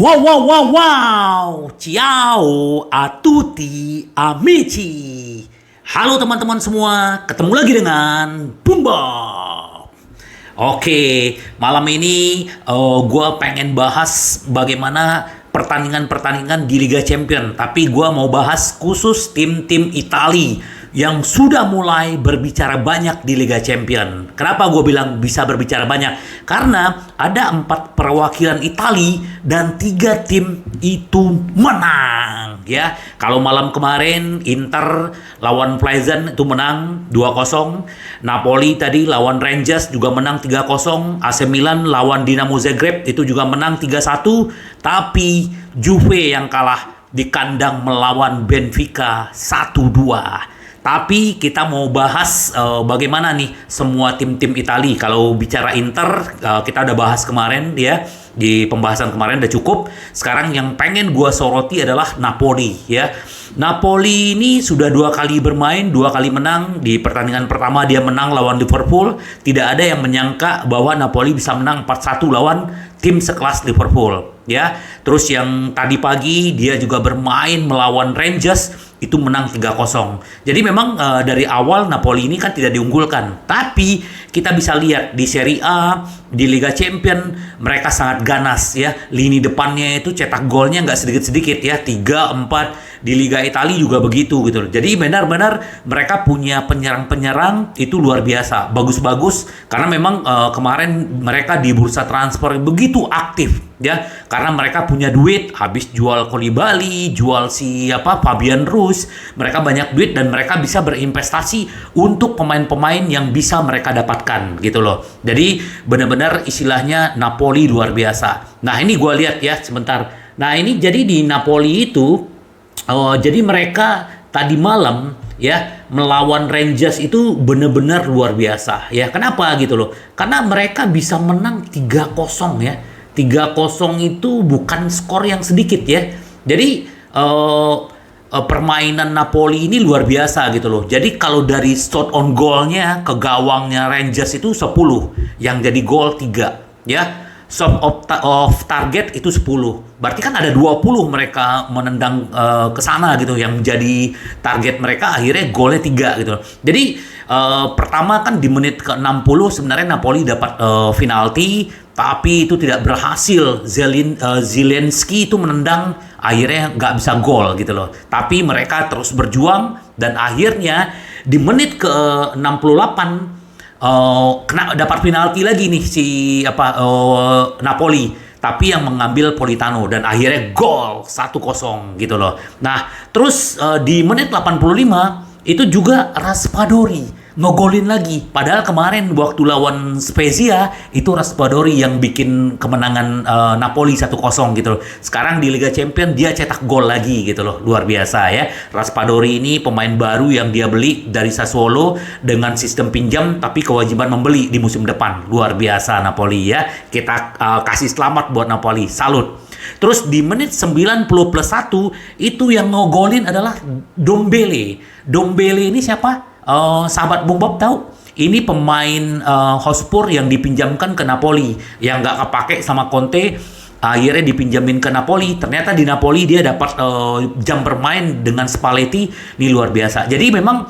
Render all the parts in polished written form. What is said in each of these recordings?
Wow, wow, wow, wow. Ciao a tutti amici. Halo teman-teman semua, ketemu lagi dengan Bumba. Oke, malam ini gue pengen bahas bagaimana pertandingan-pertandingan di Liga Champion. Tapi gue mau bahas khusus tim-tim Itali yang sudah mulai berbicara banyak di Liga Champion. Kenapa gue bilang bisa berbicara banyak? Karena ada 4 perwakilan Itali dan 3 tim itu menang. Ya, kalau malam kemarin Inter lawan Pleasant itu menang 2-0. Napoli tadi lawan Rangers juga menang 3-0. AC Milan lawan Dinamo Zagreb itu juga menang 3-1. Tapi Juve yang kalah di kandang melawan Benfica 1-2. Tapi kita mau bahas bagaimana nih semua tim-tim Itali. Kalau bicara Inter, kita udah bahas kemarin ya. Di pembahasan kemarin udah cukup. Sekarang yang pengen gua soroti adalah Napoli ya. Napoli ini sudah 2 kali bermain, 2 kali menang. Di pertandingan pertama dia menang lawan Liverpool. Tidak ada yang menyangka bahwa Napoli bisa menang 4-1 lawan tim sekelas Liverpool ya. Terus yang tadi pagi dia juga bermain melawan Rangers, itu menang 3-0. Jadi memang dari awal Napoli ini kan tidak diunggulkan. Tapi kita bisa lihat di Serie A, di Liga Champion, mereka sangat ganas ya. Lini depannya itu cetak golnya nggak sedikit-sedikit ya. 3-4. Di Liga Italia juga begitu gitu. Jadi benar-benar mereka punya penyerang-penyerang itu luar biasa. Bagus-bagus. Karena memang kemarin mereka di bursa transfer begitu aktif ya. Karena mereka punya duit. Habis jual Koulibaly, jual Fabian Ruiz. Mereka banyak duit dan mereka bisa berinvestasi untuk pemain-pemain yang bisa mereka dapatkan gitu loh. Jadi benar-benar istilahnya Napoli luar biasa. Nah ini gue lihat ya sebentar. Nah ini jadi di Napoli itu jadi mereka tadi malam ya melawan Rangers itu benar-benar luar biasa ya. Kenapa gitu loh? Karena mereka bisa menang 3-0 ya. 3-0 itu bukan skor yang sedikit ya. Jadi permainan Napoli ini luar biasa gitu loh. Jadi kalau dari shot on goalnya ke gawangnya Rangers itu 10, yang jadi gol 3 ya. Shot of target itu 10. Berarti kan ada 20 mereka menendang ke sana gitu yang jadi target mereka, akhirnya golnya 3 gitu. Jadi pertama kan di menit ke-60 sebenarnya Napoli dapat penalti, tapi itu tidak berhasil. Zielinski itu menendang, akhirnya nggak bisa gol gitu loh. Tapi mereka terus berjuang dan akhirnya di menit ke-68 dapat penalti lagi nih Napoli, tapi yang mengambil Politano dan akhirnya gol 1-0 gitu loh. Nah, terus di menit 85 itu juga Raspadori ngegolin lagi. Padahal kemarin waktu lawan Spezia itu Raspadori yang bikin kemenangan Napoli 1-0 gitu loh. Sekarang di Liga Champions dia cetak gol lagi gitu loh. Luar biasa ya. Raspadori ini pemain baru yang dia beli dari Sassuolo dengan sistem pinjam tapi kewajiban membeli di musim depan. Luar biasa Napoli ya. Kita kasih selamat buat Napoli. Salut. Terus di menit 90+1 itu yang ngegolin adalah Dombele. Dombele ini siapa? Sahabat Bung Bob tahu? Ini pemain Hotspur yang dipinjamkan ke Napoli, yang nggak kepake sama Conte, akhirnya dipinjamin ke Napoli. Ternyata di Napoli dia dapat jam bermain dengan Spalletti, ini luar biasa. Jadi memang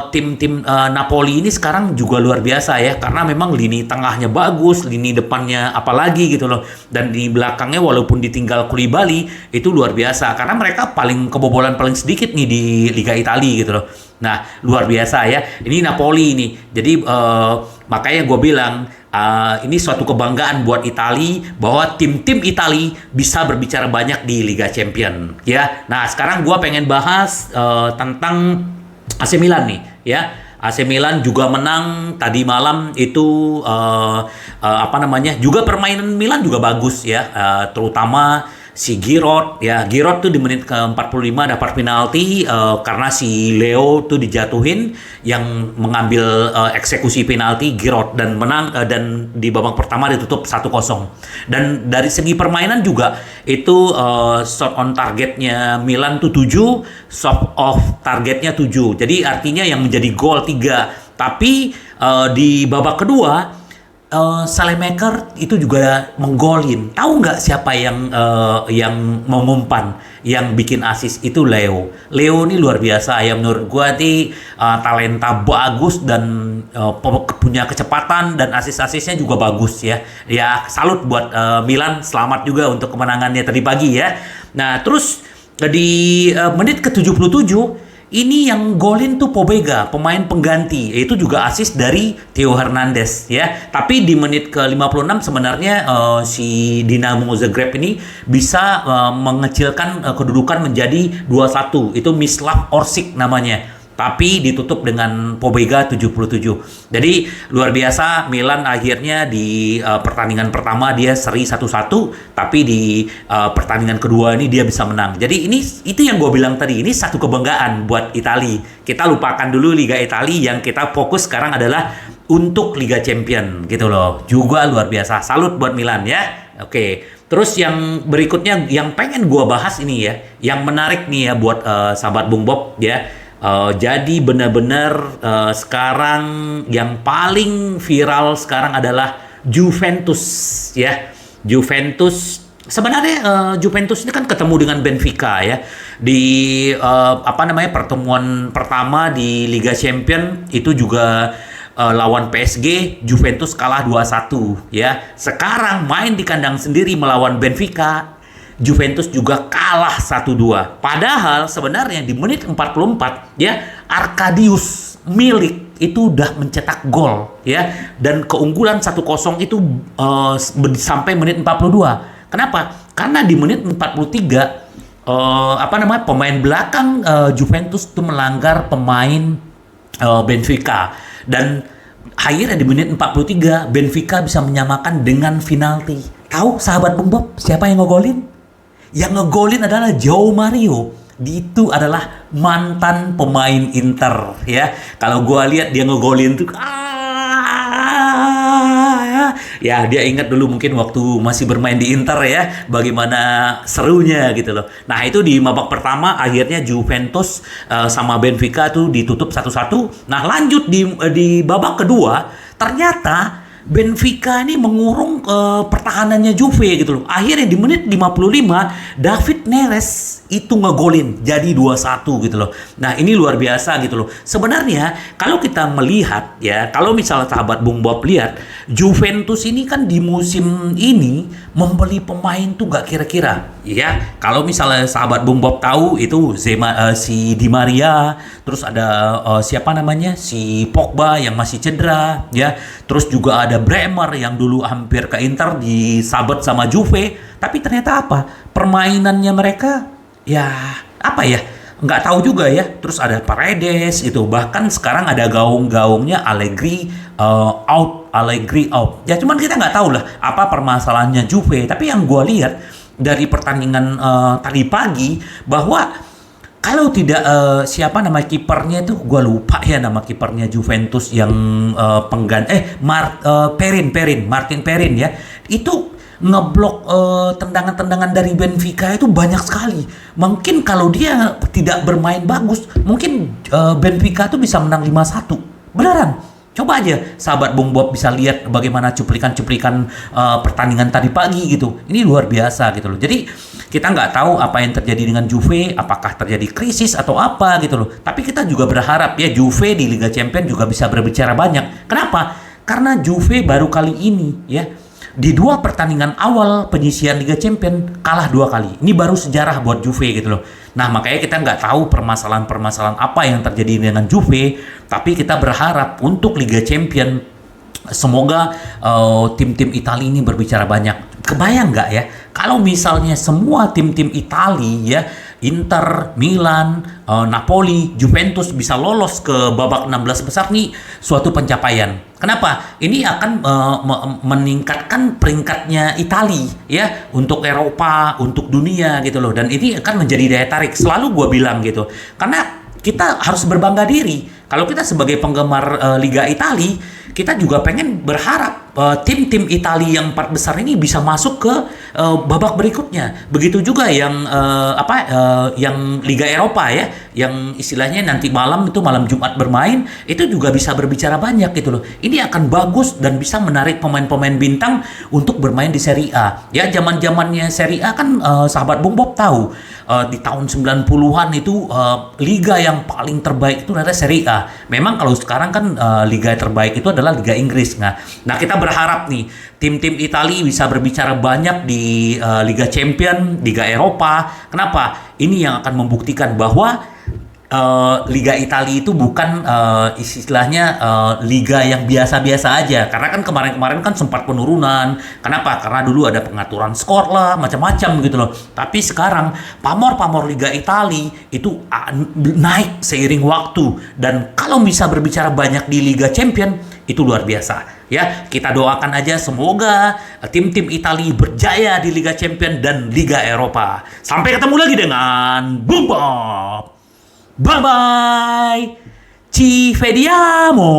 tim-tim Napoli ini sekarang juga luar biasa ya, karena memang lini tengahnya bagus, lini depannya apalagi gitu loh, dan di belakangnya walaupun ditinggal Koulibaly itu luar biasa karena mereka paling kebobolan paling sedikit nih di Liga Italia gitu loh. Nah luar biasa ya ini Napoli ini. Jadi makanya gue bilang ini suatu kebanggaan buat Itali bahwa tim-tim Itali bisa berbicara banyak di Liga Champion ya. Nah sekarang gue pengen bahas tentang AC Milan nih ya. AC Milan juga menang tadi malam itu juga permainan Milan juga bagus ya, terutama si Giroud ya. Giroud tuh di menit ke-45 dapat penalti karena si Leo tuh dijatuhin, yang mengambil eksekusi penalti Giroud dan menang, dan di babak pertama ditutup 1-0. Dan dari segi permainan juga itu shot on targetnya Milan tuh 7, shot off targetnya 7. Jadi artinya yang menjadi gol 3. Tapi di babak kedua Salemaker itu juga menggolin. Tahu nggak siapa yang mengumpan, yang bikin asis itu Leo. Leo ini luar biasa ya menurut gua nih, talenta bagus dan punya kecepatan dan asis-asisnya juga bagus ya. Ya salut buat Milan, selamat juga untuk kemenangannya tadi pagi ya. Nah, terus di menit ke-77 ini yang golin tuh Pobega, pemain pengganti. Itu juga asis dari Theo Hernandez ya. Tapi di menit ke-56 sebenarnya si Dinamo Zagreb ini bisa mengecilkan kedudukan menjadi 2-1. Itu Mislav Orsic namanya. Tapi ditutup dengan Pobega 77. Jadi luar biasa, Milan akhirnya di pertandingan pertama dia seri 1-1, tapi di pertandingan kedua ini dia bisa menang. Jadi itu yang gue bilang tadi, ini satu kebanggaan buat Italia. Kita lupakan dulu Liga Italia, yang kita fokus sekarang adalah untuk Liga Champion gitu loh. Juga luar biasa. Salut buat Milan ya. Oke. Terus yang berikutnya yang pengen gue bahas ini ya, yang menarik nih ya buat sahabat Bung Bob ya. Jadi benar-benar sekarang yang paling viral sekarang adalah Juventus ya. Juventus sebenarnya Juventus ini kan ketemu dengan Benfica ya di pertemuan pertama di Liga Champions itu juga lawan PSG. Juventus kalah 2-1 ya. Sekarang main di kandang sendiri melawan Benfica, Juventus juga kalah 1-2. Padahal sebenarnya di menit 44 ya, Arkadius Milik itu udah mencetak gol ya, dan keunggulan 1-0 itu sampai menit 42. Kenapa? Karena di menit 43 pemain belakang Juventus itu melanggar pemain Benfica, dan akhirnya di menit 43 Benfica bisa menyamakan dengan penalti. Tahu sahabat Bung Bob siapa yang ngegolin? Yang ngegolin adalah João Mario. Itu adalah mantan pemain Inter ya. Kalau gua lihat dia ngegolin tuh ya, dia ingat dulu mungkin waktu masih bermain di Inter ya, bagaimana serunya gitu loh. Nah, itu di babak pertama akhirnya Juventus sama Benfica tuh ditutup 1-1. Nah, lanjut di babak kedua, ternyata Benfica ini mengurung pertahanannya Juve gitu loh. Akhirnya di menit 55 David Neres itu ngegolin jadi 2-1 gitu loh. Nah, ini luar biasa gitu loh. Sebenarnya kalau kita melihat ya, kalau misalnya sahabat Bung Bob lihat, Juventus ini kan di musim ini membeli pemain tuh gak kira-kira ya. Kalau misalnya sahabat Bung Bob tahu itu si Di Maria, terus ada siapa namanya, si Pogba yang masih cedera ya. Terus juga ada Bremer yang dulu hampir ke Inter disabet sama Juve, tapi ternyata apa? Permainannya mereka ya apa ya? Nggak tahu juga ya. Terus ada Paredes itu, bahkan sekarang ada gaung-gaungnya Allegri out. Ya cuman kita nggak tahu lah apa permasalahannya Juve. Tapi yang gue lihat dari pertandingan tadi pagi bahwa kalau tidak siapa nama kipernya itu, gue lupa ya nama kipernya Juventus yang Martin Perin ya, itu ngeblok tendangan-tendangan dari Benfica itu banyak sekali. Mungkin kalau dia tidak bermain bagus, mungkin Benfica itu bisa menang 5-1. Beneran. Coba aja sahabat Bung Bob bisa lihat bagaimana cuplikan-cuplikan pertandingan tadi pagi gitu. Ini luar biasa gitu loh. Jadi kita nggak tahu apa yang terjadi dengan Juve, apakah terjadi krisis atau apa gitu loh. Tapi kita juga berharap ya Juve di Liga Champions juga bisa berbicara banyak. Kenapa? Karena Juve baru kali ini ya, di 2 pertandingan awal penyisian Liga Champions kalah 2 kali. Ini baru sejarah buat Juve gitu loh. Nah, makanya kita nggak tahu permasalahan-permasalahan apa yang terjadi dengan Juve, tapi kita berharap untuk Liga Champions semoga tim-tim Italia ini berbicara banyak. Kebayang nggak ya kalau misalnya semua tim-tim Italia ya, Inter, Milan, Napoli, Juventus bisa lolos ke babak 16 besar nih, suatu pencapaian. Kenapa? Ini akan meningkatkan peringkatnya Italia ya untuk Eropa, untuk dunia gitu loh. Dan ini akan menjadi daya tarik. Selalu gue bilang gitu. Karena kita harus berbangga diri. Kalau kita sebagai penggemar Liga Italia, kita juga pengen berharap tim-tim Italia yang 4 besar ini bisa masuk ke babak berikutnya. Begitu juga yang Liga Eropa ya, yang istilahnya nanti malam itu malam Jumat bermain, itu juga bisa berbicara banyak gitu loh. Ini akan bagus dan bisa menarik pemain-pemain bintang untuk bermain di Serie A. Ya, zaman-zamannya Serie A kan sahabat Bung Bob tahu di tahun 90-an itu liga yang paling terbaik itu adalah Serie A. Memang kalau sekarang kan liga terbaik itu adalah Liga Inggris. Nah, kita berharap nih tim-tim Italia bisa berbicara banyak di Liga Champion, Liga Eropa. Kenapa? Ini yang akan membuktikan bahwa Liga Italia itu bukan istilahnya liga yang biasa-biasa aja. Karena kan kemarin-kemarin kan sempat penurunan. Kenapa? Karena dulu ada pengaturan skor lah, macam-macam gitu loh. Tapi sekarang pamor-pamor Liga Italia itu naik seiring waktu. Dan kalau bisa berbicara banyak di Liga Champion, itu luar biasa. Ya, kita doakan aja semoga tim-tim Italia berjaya di Liga Champion dan Liga Eropa. Sampai ketemu lagi dengan Bung Bob. Bye bye, ci vediamo.